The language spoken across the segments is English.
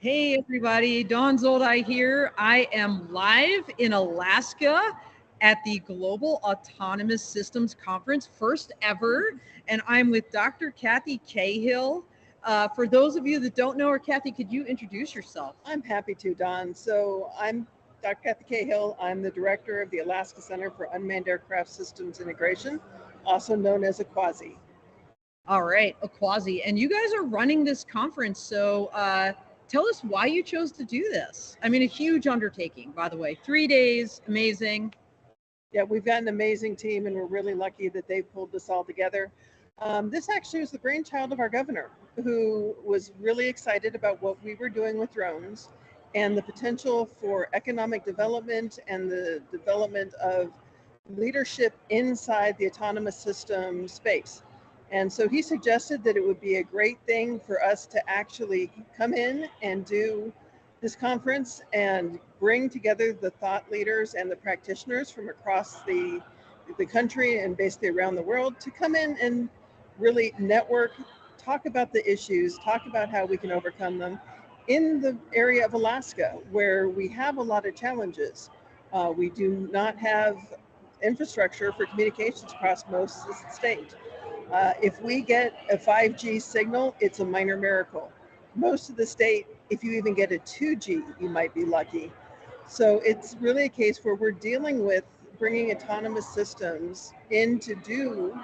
Hey everybody, Dawn Zoldai here. I am live in Alaska at the Global Autonomous Systems Conference, first ever, and I'm with Dr. Kathy Cahill. For those of you that don't know her, Kathy, could you introduce yourself? I'm happy to, Don. So I'm Dr. Kathy Cahill. I'm the director of the Alaska Center for Unmanned Aircraft Systems Integration, also known as AQUASI. All right, Aquasi, and you guys are running this conference, so tell us why you chose to do this. I mean, a huge undertaking, by the way. 3 days, amazing. Yeah, we've got an amazing team, and we're really lucky that they've pulled this all together. This actually was the brainchild of our governor, who was really excited about what we were doing with drones and the potential for economic development and the development of leadership inside the autonomous system space. And so he suggested that it would be a great thing for us to actually come in and do this conference and bring together the thought leaders and the practitioners from across the country and basically around the world to come in and really network, talk about the issues, talk about how we can overcome them in the area of Alaska, where we have a lot of challenges. We do not have infrastructure for communications across most of the state. If we get a 5G signal, it's a minor miracle. Most of the state, if you even get a 2G, you might be lucky. So it's really a case where we're dealing with bringing autonomous systems in to do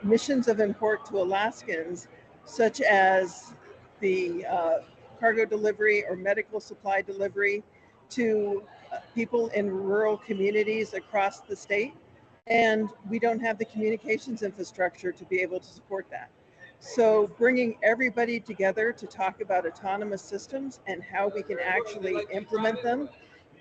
missions of import to Alaskans, such as the cargo delivery or medical supply delivery to people in rural communities across the state. And we don't have the communications infrastructure to be able to support that. So bringing everybody together to talk about autonomous systems and how we can actually implement them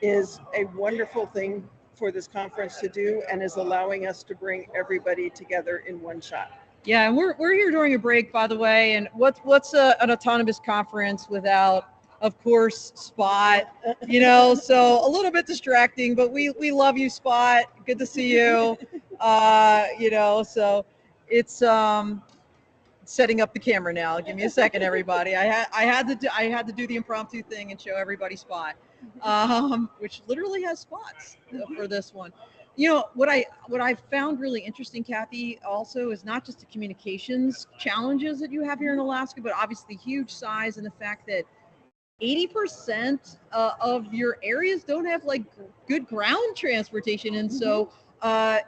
is a wonderful thing for this conference to do and is allowing us to bring everybody together in one shot. Yeah, and we're here during a break, by the way. And an autonomous conference without, of course, Spot? So a little bit distracting, but we love you, Spot. Good to see you. So it's setting up the camera now. Give me a second, everybody. I had to do the impromptu thing and show everybody Spot, which literally has spots for this one. What I found really interesting, Kathy, also is not just the communications challenges that you have here in Alaska, but obviously the huge size and the fact that 80% of your areas don't have like good ground transportation, and so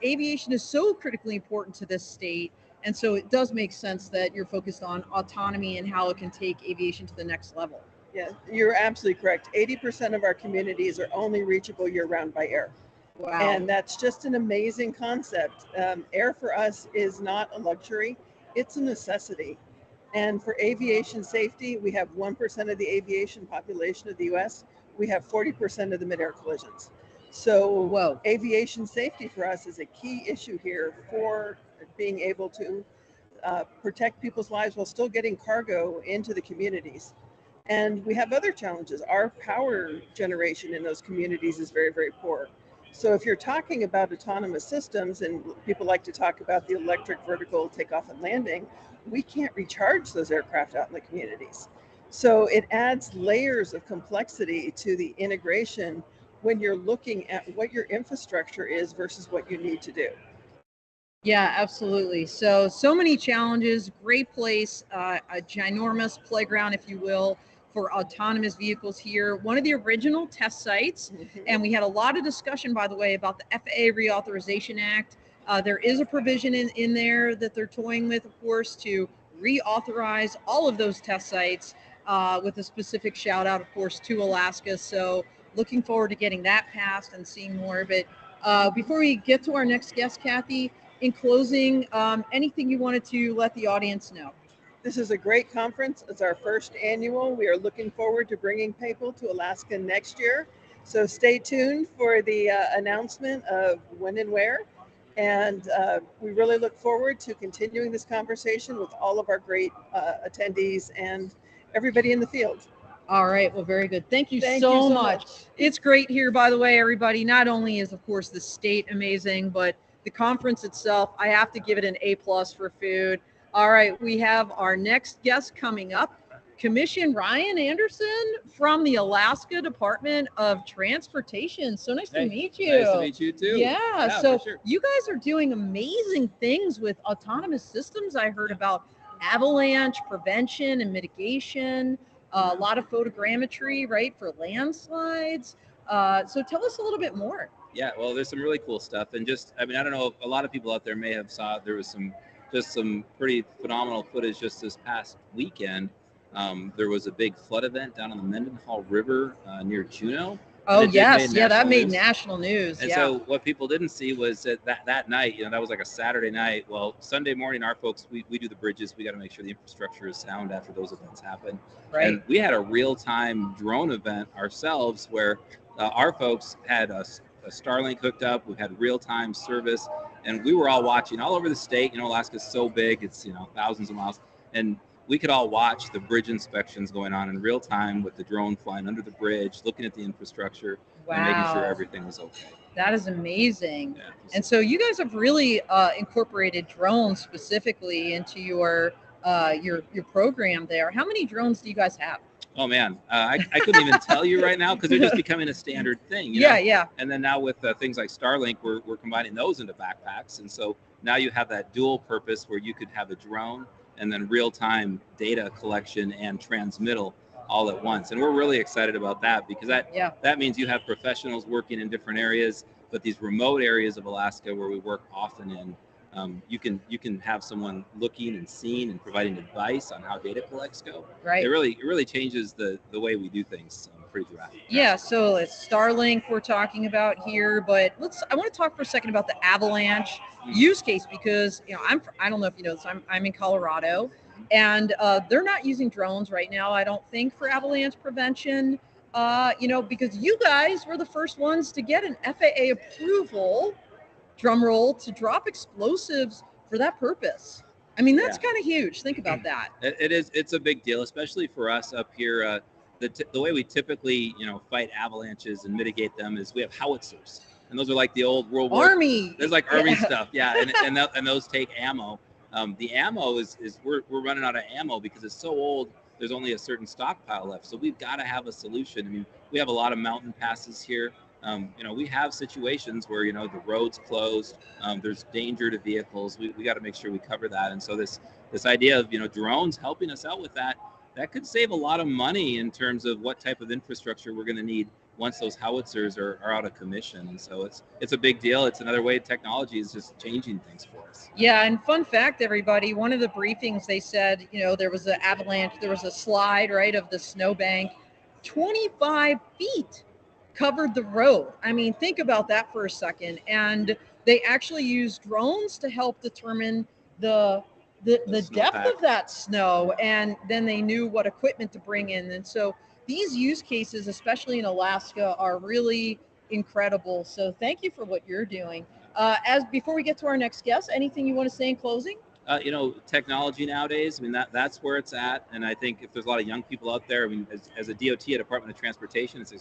aviation is so critically important to this state. And so it does make sense that you're focused on autonomy and how it can take aviation to the next level. Yeah, you're absolutely correct. 80% of our communities are only reachable year round by air. Wow. And that's just an amazing concept. Air for us is not a luxury, it's a necessity. And for aviation safety, we have 1% of the aviation population of the US. We have 40% of the mid-air collisions. So Whoa. aviation safety for us is a key issue here for being able to protect people's lives while still getting cargo into the communities. And we have other challenges. Our power generation in those communities is very, very poor. So if you're talking about autonomous systems, and people like to talk about the electric vertical takeoff and landing, we can't recharge those aircraft out in the communities. So it adds layers of complexity to the integration when you're looking at what your infrastructure is versus what you need to do. Yeah, absolutely. So many challenges, great place, a ginormous playground, if you will, for autonomous vehicles here. One of the original test sites, and we had a lot of discussion, by the way, about the FAA Reauthorization Act. There is a provision in there that they're toying with, of course, to reauthorize all of those test sites with a specific shout out, of course, to Alaska. So looking forward to getting that passed and seeing more of it. Before we get to our next guest, Kathy, in closing, anything you wanted to let the audience know? This is a great conference. It's our first annual. We are looking forward to bringing people to Alaska next year. So stay tuned for the announcement of when and where. And we really look forward to continuing this conversation with all of our great attendees and everybody in the field. All right. Well, very good. Thank you Thank so you so much. much. It's great here, by the way, everybody. Not only is, of course, the state amazing, but the conference itself, I have to give it an A plus for food. All right, we have our next guest coming up. Commissioner Ryan Anderson from the Alaska Department of Transportation. So nice to meet you. Nice to meet you too. Yeah, so for sure. you guys are doing amazing things with autonomous systems. I heard about avalanche prevention and mitigation, a lot of photogrammetry, right, for landslides. So tell us a little bit more. Yeah, well, there's some really cool stuff, and I mean, I don't know if a lot of people out there may have saw there was some pretty phenomenal footage just this past weekend. There was a big flood event down on the Mendenhall River near Juneau. Oh yes, made that made news. national news. And yeah. so what people didn't see was that night, that was like a Saturday night. Well, Sunday morning, our folks, we do the bridges. We got to make sure the infrastructure is sound after those events happen. Right. And we had a real-time drone event ourselves where our folks had a Starlink hooked up. We had real-time service, and we were all watching all over the state. Alaska's so big; it's thousands of miles, and we could all watch the bridge inspections going on in real time with the drone flying under the bridge, looking at the infrastructure and making sure everything was okay. That is amazing. Yeah. And so you guys have really incorporated drones specifically into your program there. How many drones do you guys have? Oh man, I couldn't even tell you right now because they're just becoming a standard thing. Yeah. And then now with things like Starlink, we're combining those into backpacks, and so now you have that dual purpose where you could have a drone and then real-time data collection and transmittal all at once. And we're really excited about that because that means you have professionals working in different areas, but these remote areas of Alaska where we work often in, you can have someone looking and seeing and providing advice on how data collects go. Right. It really changes the way we do things pretty dramatically. Yeah. So it's Starlink we're talking about here, but I want to talk for a second about the avalanche use case because I don't know if you know this. I'm in Colorado, and they're not using drones right now. I don't think for avalanche prevention. Because you guys were the first ones to get an FAA approval, drum roll, to drop explosives for that purpose. I mean, that's kind of huge. Think about that. It is. It's a big deal, especially for us up here. The way we typically, fight avalanches and mitigate them is we have howitzers, and those are like the old World War Army. There's like Army stuff, and those take ammo. The ammo is we're running out of ammo because it's so old. There's only a certain stockpile left, so we've got to have a solution. I mean, we have a lot of mountain passes here. We have situations where the road's closed. There's danger to vehicles. We got to make sure we cover that. And so this idea of drones helping us out with that could save a lot of money in terms of what type of infrastructure we're going to need once those howitzers are out of commission. And so it's a big deal. It's another way technology is just changing things for us. Yeah, and fun fact, everybody, one of the briefings they said, there was an avalanche, there was a slide, right, of the snowbank, 25 feet covered the road. I mean, think about that for a second. And they actually used drones to help determine the depth of that snow, and then they knew what equipment to bring in. And so these use cases, especially in Alaska, are really incredible. So thank you for what you're doing. Before we get to our next guest, anything you want to say in closing? Technology nowadays, I mean, that's where it's at. And I think if there's a lot of young people out there, I mean, as a DOT, a Department of Transportation, it's an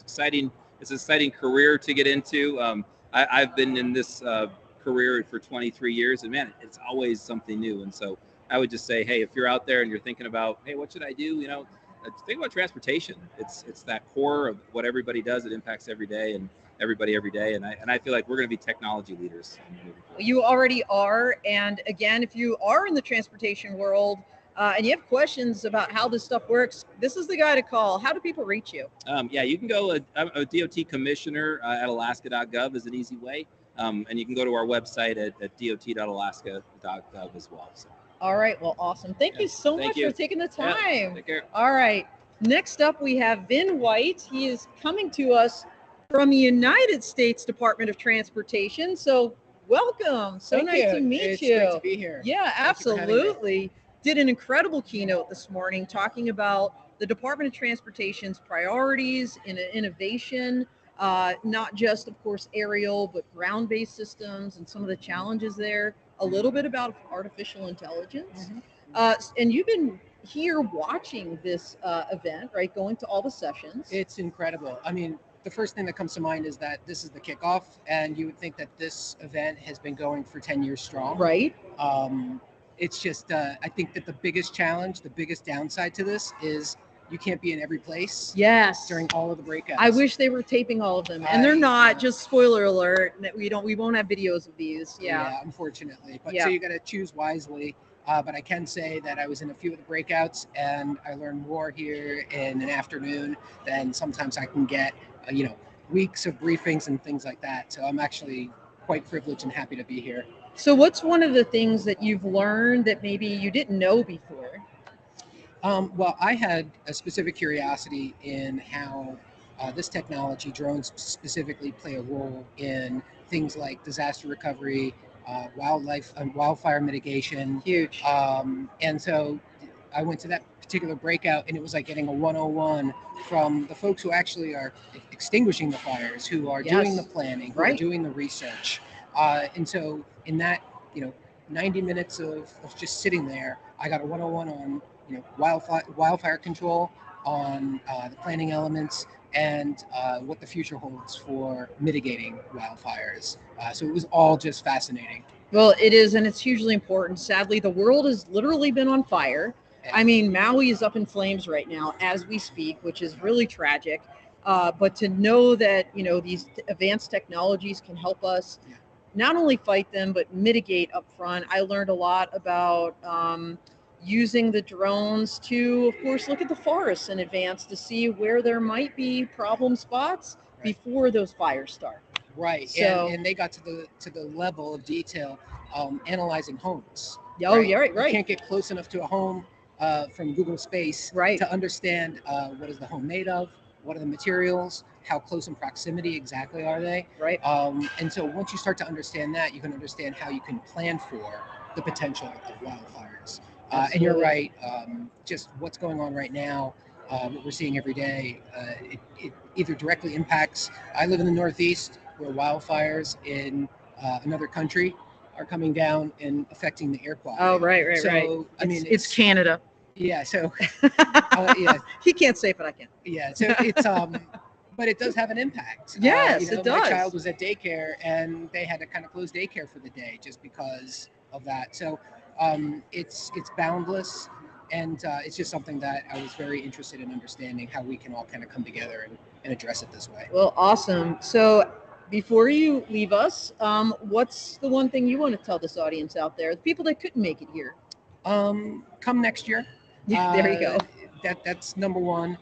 exciting career to get into. I've been in this career for 23 years, and man, it's always something new. And so I would just say, hey, if you're out there and you're thinking about, hey, what should I do? Think about transportation. It's that core of what everybody does. It impacts every day and everybody every day. And I feel like we're going to be technology leaders. You already are. And again, if you are in the transportation world and you have questions about how this stuff works, this is the guy to call. How do people reach you? You can go a DOT commissioner at alaska.gov is an easy way. And you can go to our website at dot.alaska.gov as well. So. All right. Well, awesome. Thank you so much for taking the time. Yeah, take care. All right. Next up, we have Vin White. He is coming to us from the United States Department of Transportation. So welcome. So nice to meet you. It's great to be here. Yeah, absolutely. Did an incredible keynote this morning talking about the Department of Transportation's priorities in innovation, not just, of course, aerial, but ground-based systems and some of the challenges there. A little bit about artificial intelligence. And you've been here watching this event, right? Going to all the sessions. It's incredible. I mean, the first thing that comes to mind is that this is the kickoff, and you would think that this event has been going for 10 years strong. Right. it's just I think that the biggest challenge, the biggest downside to this is you can't be in every place Yes. during all of the breakouts. I wish they were taping all of them, and they're not. Yeah. Just spoiler alert: that we won't have videos of these. Yeah. Unfortunately, but Yeah. so you got to choose wisely. But I can say that I was in a few of the breakouts, and I learned more here in an afternoon than sometimes I can get, weeks of briefings and things like that. So I'm actually quite privileged and happy to be here. So, what's one of the things that you've learned that maybe you didn't know before? Well, I had a specific curiosity in how this technology, drones specifically, play a role in things like disaster recovery, wildfire mitigation. Huge. And so I went to that particular breakout, and it was like getting a 101 from the folks who actually are extinguishing the fires, who are doing the Yes. planning, who are Right. doing the research. And so in that, 90 minutes of just sitting there, I got a 101 on wildfire control, on the planning elements, and what the future holds for mitigating wildfires. So it was all just fascinating. Well, it is, and it's hugely important. Sadly, the world has literally been on fire. I mean, Maui is up in flames right now as we speak, which is really tragic. But to know that these advanced technologies can help us not only fight them but mitigate up front. I learned a lot about using the drones to, of course, look at the forests in advance to see where there might be problem spots before those fires start. Right, So- and they got to the level of detail, analyzing homes. Oh, yeah, You right. can't get close enough to a home from Google Space Right. to understand what is the home made of, what are the materials, how close in proximity exactly are they. Right. And so once you start to understand that, you can understand how you can plan for the potential of wildfires. And you're Absolutely. right, just what's going on right now, what we're seeing every day, it either directly impacts. I live in the Northeast, where wildfires in another country are coming down and affecting the air quality. Oh, right. So I mean, it's Canada. yeah. So He can't say it, but I can. yeah. So it's but it does have an impact. Yes, it does. My child was at daycare, and they had to kind of close daycare for the day just because of that. So it's boundless, and it's just something that I was very interested in understanding how we can all kind of come together and address it this way. Well, awesome. So before you leave us, what's the one thing you want to tell this audience out there, the people that couldn't make it here? Come next year. Yeah, there you go. That's number one.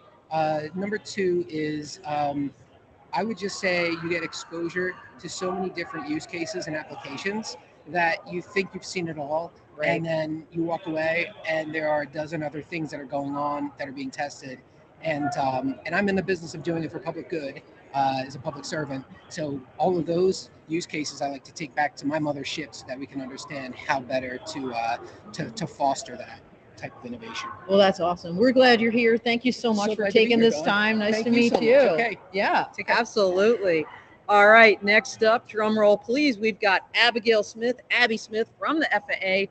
Number two is I would just say you get exposure to so many different use cases and applications that you think you've seen it all, Right. and then you walk away and there are a dozen other things that are going on that are being tested. And I'm in the business of doing it for public good as a public servant. So all of those use cases I like to take back to my mothership so that we can understand how better to foster that type of innovation. Well, that's awesome. We're glad you're here. Thank you so much So for glad to be taking here, this Dawn. time. Nice Thank to you meet so you. much. Okay. Yeah, Take care. absolutely. All right, next up, drum roll, please. We've got Abigail Smith, Abby Smith from the FAA.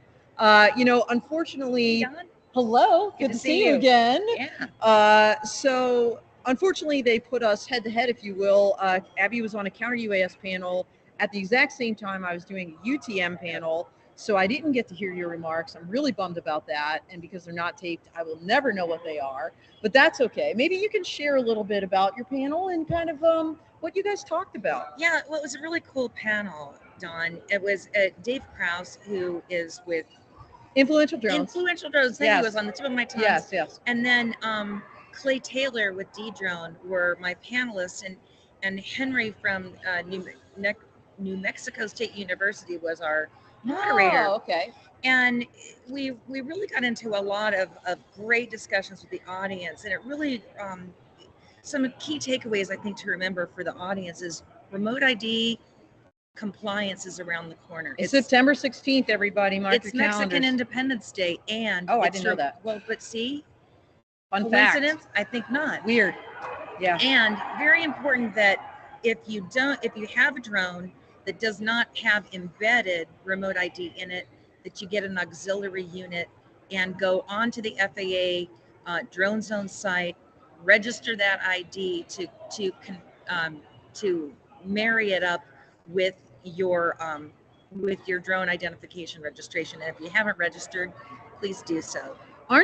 Unfortunately, Dawn? hello, good to see you again. Yeah. So unfortunately, they put us head to head, if you will. Abby was on a counter UAS panel at the exact same time I was doing a UTM panel. So I didn't get to hear your remarks. I'm really bummed about that. And because they're not taped, I will never know what they are, but that's okay. Maybe you can share a little bit about your panel and kind of what you guys talked about. Yeah, well, it was a really cool panel, Dawn. It was Dave Krause, who is with Influential Drones. Influential Drones. Yes. He was on the tip of my tongue. Yes. And then Clay Taylor with D-Drone were my panelists, and Henry from New Mexico State University was our moderator. Oh, okay. And we really got into a lot of great discussions with the audience, and it really some key takeaways I think to remember for the audience is remote ID compliance is around the corner. It's September 16th, everybody. Mark It's your Mexican calendars. Independence Day, and Oh, I it's didn't know that. Well, but see, Fun fact. coincidence? I think not. Weird. Yeah. And very important that if you have a drone that does not have embedded remote ID in it, that you get an auxiliary unit and go onto the FAA Drone Zone site, register that ID to marry it up with your with your drone identification registration. And if you haven't registered, please do so. Are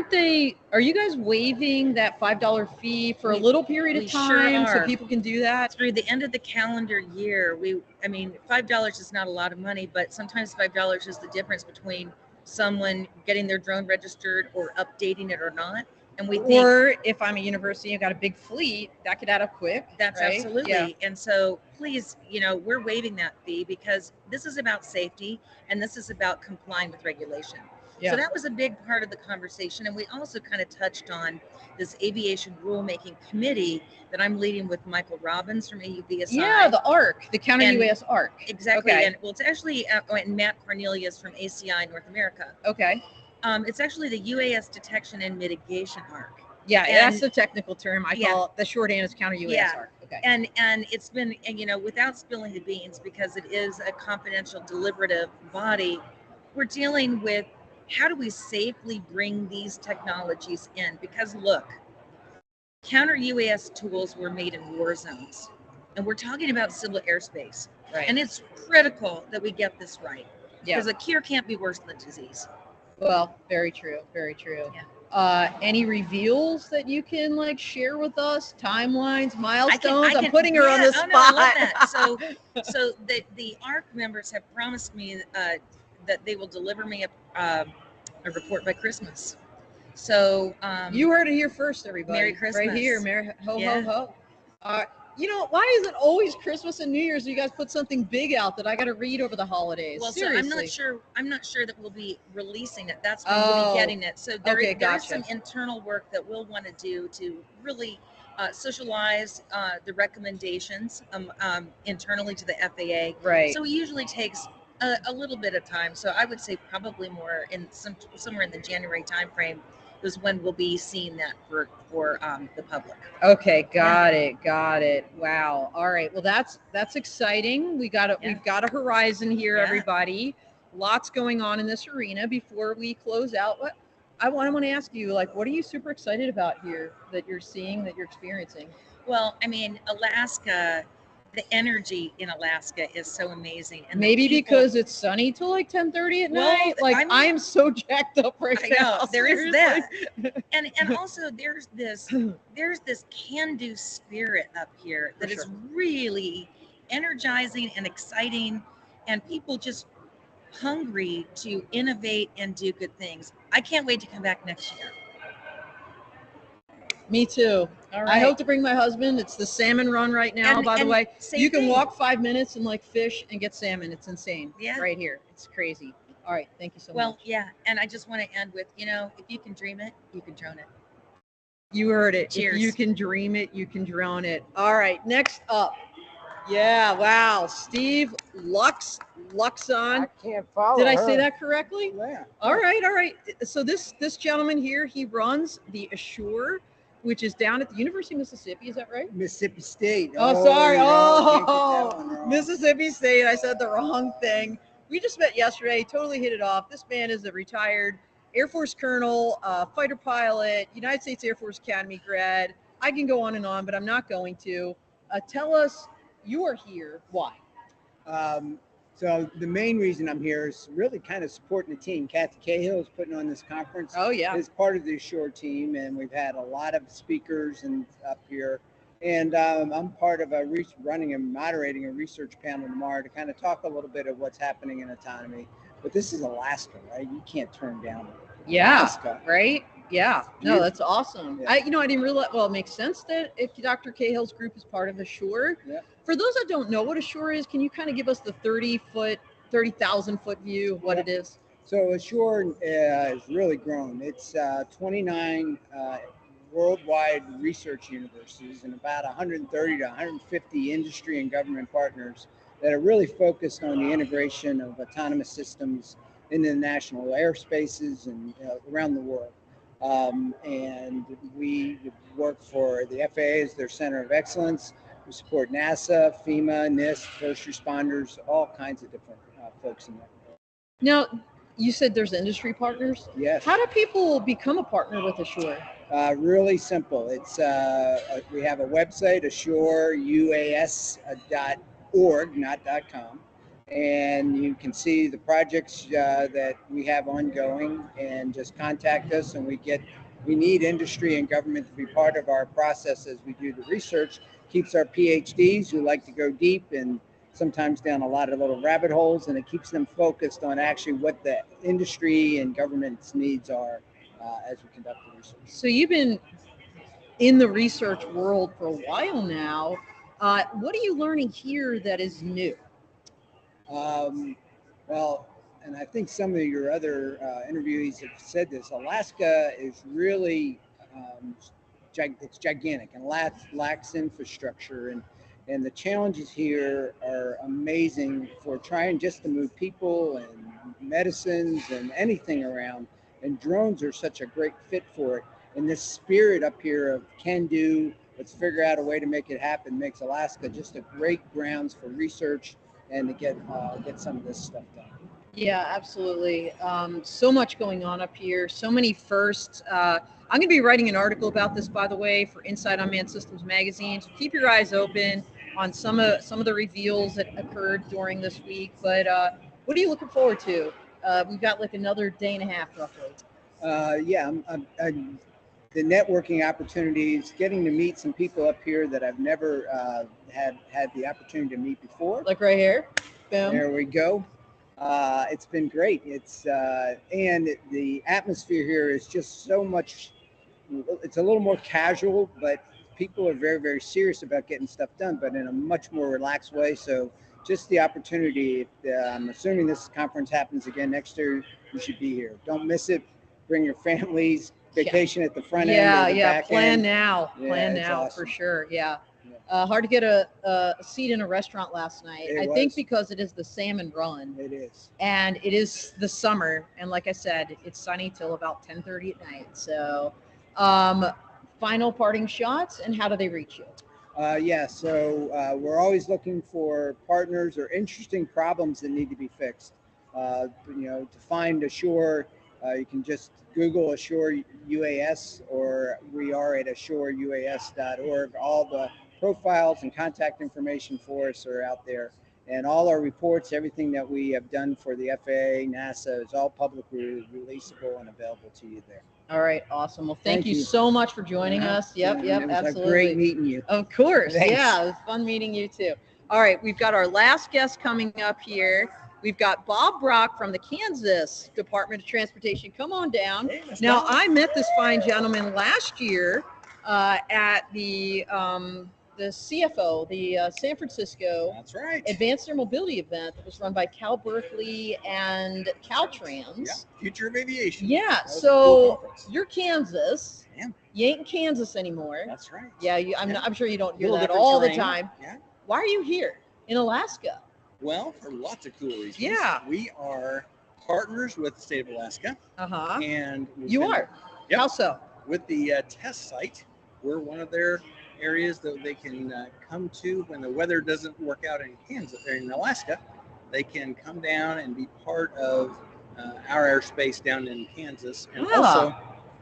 you guys waiving that $5 fee for a We- little period we of sure time so are. people can do that? Through the end of the calendar year, $5 is not a lot of money, but sometimes $5 is the difference between someone getting their drone registered or updating it or not. And we think Or if I'm a university and got a big fleet, that could add up quick. that's right? absolutely. Yeah. And so please, we're waiving that fee because this is about safety and this is about complying with regulation. Yeah. So that was a big part of the conversation. And we also kind of touched on this aviation rulemaking committee that I'm leading with Michael Robbins from AUVSI. Yeah, the ARC, the Counter And- UAS ARC. Exactly. Okay. And it's actually and Matt Cornelius from ACI North America. Okay. It's actually the UAS detection and mitigation arc. Yeah, And- that's the technical term. I Yeah. call it the shorthand is Counter UAS Yeah. ARC. Okay. And it's been, without spilling the beans, because it is a confidential deliberative body, we're dealing with how do we safely bring these technologies in? Because look, counter UAS tools were made in war zones, and we're talking about civil airspace. Right. And it's critical that we get this right. Yeah. Because a cure can't be worse than the disease. Well, very true. Very true. Yeah. Any reveals that you can share with us? Timelines, milestones? I'm can- putting her on the yeah, spot. oh, no, I love that. So the ARC members have promised me that they will deliver me a report by Christmas. So You heard it here first, everybody. Merry Right Christmas. here. Merry Yeah. ho ho. Why is it always Christmas and New Year's? You guys put something big out that I got to read over the holidays. well, so Seriously. I'm not sure that we'll be releasing it. That's when we'll Oh, be getting it. So there okay, is gotcha. some internal work that we'll want to do to really socialize the recommendations internally to the FAA. Right. So it usually takes a little bit of time. So I would say probably more in somewhere in the January timeframe is when we'll be seeing that for the public. Okay, got it. Wow. All right. Well, that's exciting. We've got a horizon here, Yeah. everybody. Lots going on in this arena. Before we close out, what I want to ask you, what are you super excited about here that you're seeing, that you're experiencing? Well, Alaska, the energy in Alaska is so amazing. And the Maybe people- because it's sunny till 10:30 at Well, night. I I'm so jacked up right I now. know there is seriously. that, and also there's this can-do spirit up here that is sure. really energizing and exciting, and people just hungry to innovate and do good things. I can't wait to come back next year. Me too. All I hope to bring my husband. It's the salmon run right now, And- by the and way. same You can thing. walk 5 minutes and fish and get salmon. It's insane. Yeah. Right here. It's crazy. All right. Thank you so Well, much. yeah, and I just want to end with, if you can dream it, you can drone it. You heard it. Cheers. If you can dream it, you can drone it. All right. Next up. Yeah. Wow. Steve Luxon. Can't follow. Did I say that correctly? Yeah. All right. All right. So this gentleman here, he runs the Assure, which is down at the University of Mississippi. Is that right? Mississippi State. Oh, sorry. no, can't get that Oh, one wrong. Mississippi State. I said the wrong thing. We just met yesterday. Totally hit it off. This man is a retired Air Force colonel, fighter pilot, United States Air Force Academy grad. I can go on, but I'm not going to. Tell us, you are here. Why? So the main reason I'm here is really kind of supporting the team. Kathy Cahill is putting on this conference. Oh, yeah. As part of the Assure team, and we've had a lot of speakers and up here. And I'm part of running and moderating a research panel tomorrow to kind of talk a little bit of what's happening in autonomy. But this is Alaska, right? You can't turn down Yeah. Alaska. Right? Yeah. No, that's awesome. Yeah. I didn't realize, well, it makes sense that if Dr. Cahill's group is part of Assure. Yeah. For those that don't know what Assure is, can you kind of give us the 30,000 foot view of what Yeah. it is? So Assure has really grown. It's 29 worldwide research universities and about 130 to 150 industry and government partners that are really focused on the integration of autonomous systems into the national airspaces and around the world. And we work for the FAA as their center of excellence. We support NASA, FEMA, NIST, first responders, all kinds of different folks in that. Now, you said there's industry partners. Yes. How do people become a partner with Assure? Really simple. It's we have a website, AssureUAS.org, not .com, and you can see the projects that we have ongoing, and just contact us, and we need industry and government to be part of our process as we do the research. Keeps our PhDs who like to go deep and sometimes down a lot of little rabbit holes, and it keeps them focused on actually what the industry and government's needs are as we conduct the research. So you've been in the research world for a while now. What are you learning here that is new? Well, and I think some of your other interviewees have said this. Alaska is really it's gigantic and lacks infrastructure, and the challenges here are amazing for trying just to move people and medicines and anything around. And drones are such a great fit for it. And this spirit up here of can do, let's figure out a way to make it happen, makes Alaska just a great grounds for research and to get some of this stuff done. Yeah, absolutely. So much going on up here. So many firsts. I'm going to be writing an article about this, by the way, for Inside Unmanned Systems magazine. So keep your eyes open on some of the reveals that occurred during this week. But what are you looking forward to? We've got like another day and a half, roughly. Yeah, the networking opportunities, getting to meet some people up here that I've never had the opportunity to meet before. Like right here. Boom. There we go. It's been great. And the atmosphere here is just so much. It's a little more casual, but people are very, very serious about getting stuff done, but in a much more relaxed way. So just the opportunity. I'm assuming this conference happens again next year. You should be here. Don't miss it. Bring your families. Vacation at the front end. Or the back Plan end. now. Yeah, Plan it's now awesome. for sure. Yeah. Hard to get a seat in a restaurant last night. I think because it is the salmon run. It is. And it is the summer. And like I said, it's sunny till about 10:30 at night. So final parting shots, and how do they reach you? So we're always looking for partners or interesting problems that need to be fixed. To find Assure, you can just Google Assure UAS, or we are at AssureUAS.org. All the profiles and contact information for us are out there. And all our reports, everything that we have done for the FAA, NASA, is all publicly releasable and available to you there. All right, awesome. Well, thank you you. so much for joining us. Yep, It was absolutely. great meeting you. Of course. Thanks. Yeah, it was fun meeting you too. All right, we've got our last guest coming up here. We've got Bob Brock from the Kansas Department of Transportation. Come on down. Now, I met this fine gentleman last year at the CFO, the San Francisco That's right. Advanced Air Mobility event that was run by Cal Berkeley and Caltrans. Yeah. Future of Aviation. Yeah, That was a cool so conference. you're Kansas. I am. You ain't in Kansas anymore. That's right. Yeah, I'm Yeah. sure you don't hear Little that different all the terrain. time. Yeah. Why are you here in Alaska? Well, for lots of cool reasons. Yeah. We are partners with the state of Alaska, Uh-huh. and we've You been- are? Yep. How so? with the test site. We're one of their areas that they can come to when the weather doesn't work out in Kansas or in Alaska. They can come down and be part of our airspace down in Kansas, and Ah. also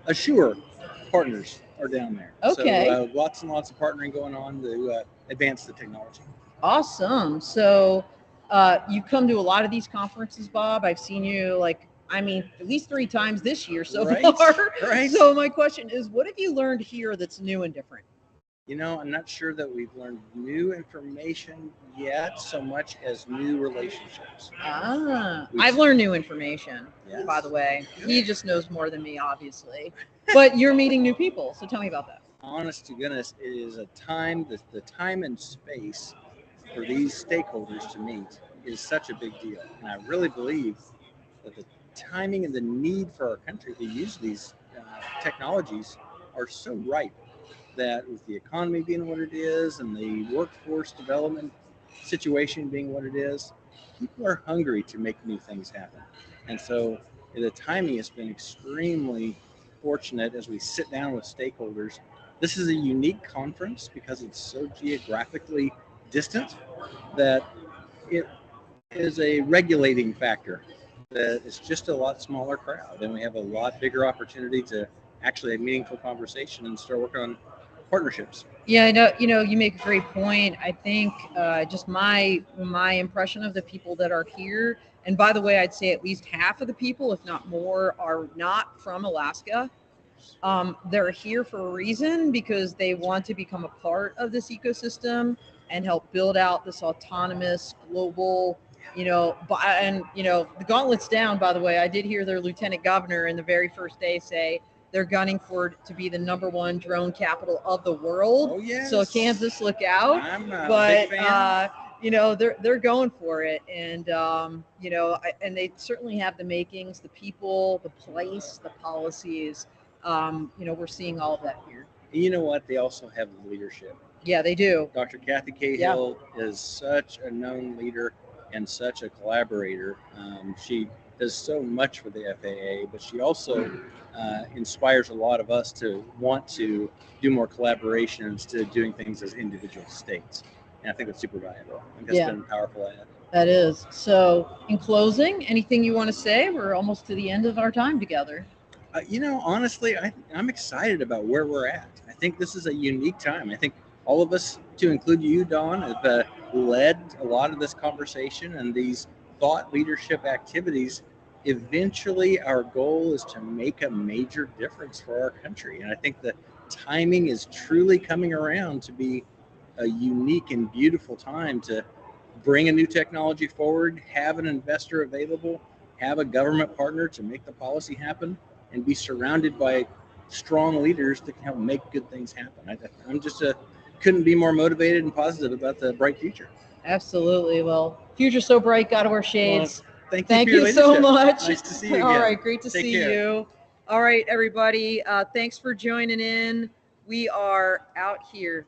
Assure partners are down there. Okay. So lots and lots of partnering going on to advance the technology. Awesome. So you come to a lot of these conferences, Bob. I've seen you at least 3 times this year so Right, far. right. So my question is, what have you learned here that's new and different? I'm not sure that we've learned new information yet so much as new relationships. I've learned new information, Yes. by the way. He just knows more than me, obviously. But you're meeting new people. So tell me about that. Honest to goodness, it is a time, the time and space for these stakeholders to meet is such a big deal. And I really believe that the timing and the need for our country to use these technologies are so ripe, that with the economy being what it is and the workforce development situation being what it is, people are hungry to make new things happen. And so the timing has been extremely fortunate as we sit down with stakeholders. This is a unique conference because it's so geographically distant that it is a regulating factor, that it's just a lot smaller crowd, and we have a lot bigger opportunity to actually have meaningful conversation and start working on partnerships. Yeah, I know. You make a great point. I think just my impression of the people that are here, and by the way, I'd say at least half of the people, if not more, are not from Alaska. They're here for a reason because they want to become a part of this ecosystem and help build out this autonomous global, the gauntlet's down, by the way. I did hear their lieutenant governor in the very first day say they're gunning for it to be the #1 drone capital of the world. Oh yes. So Kansas, look out. I'm a But big fan. they're going for it, and and they certainly have the makings, the people, the place, the policies. We're seeing all of that here. You know what? They also have leadership. Yeah, they do. Dr. Kathy Cahill is such a known leader and such a collaborator. She does so much for the FAA, but she also inspires a lot of us to want to do more collaboration instead of doing things as individual states. And I think that's super valuable. I think that's been a powerful add. That is. So, in closing, anything you want to say? We're almost to the end of our time together. Honestly, I'm excited about where we're at. I think this is a unique time. I think all of us, to include you, Dawn, have led a lot of this conversation and these thought leadership activities. Eventually, our goal is to make a major difference for our country. And I think the timing is truly coming around to be a unique and beautiful time to bring a new technology forward, have an investor available, have a government partner to make the policy happen, and be surrounded by strong leaders that can help make good things happen. I'm just couldn't be more motivated and positive about the bright future. Absolutely. Well, future's so bright, gotta wear shades. Well, thank for your you so leadership. much. Nice to see you again. All right, great to Take see care. you. All right, everybody. Thanks for joining in. We are out here.